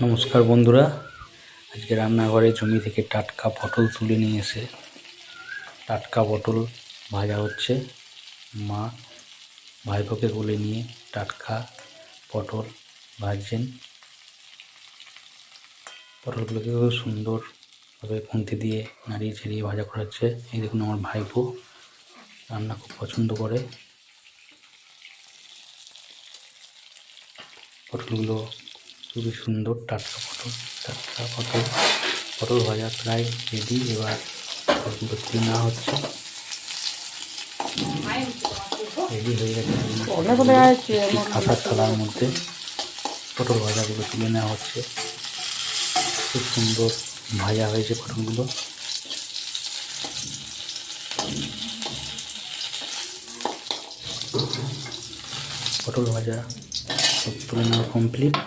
নমস্কার বন্ধুরা, আজকে রান্নাঘরে জমি থেকে টাটকা পটল তুলে নিয়ে এসে টাটকা পটল ভাজা হচ্ছে। মা ভাইপোকে কোলে নিয়ে টাটকা পটল ভাজছেন। পটলগুলোকে খুব সুন্দরভাবে খুন্তি দিয়ে নাড়িয়ে ছেড়িয়ে ভাজা করা হচ্ছে। এই দেখুন, আমার ভাইপো রান্না খুব পছন্দ করে। পটলগুলো খুবই সুন্দর, টাটকা পটল ভাজা প্রায় রেডি। এবার পটলগুলো তুলে নেওয়া হচ্ছে। রেডি হয়ে গেছে। কাঁসার থালার মধ্যে পটল ভাজাগুলো তুলে নেওয়া হচ্ছে। খুব সুন্দর ভাজা হয়েছে পটলগুলো। পটল ভাজা সব তুলে নেওয়া কমপ্লিট।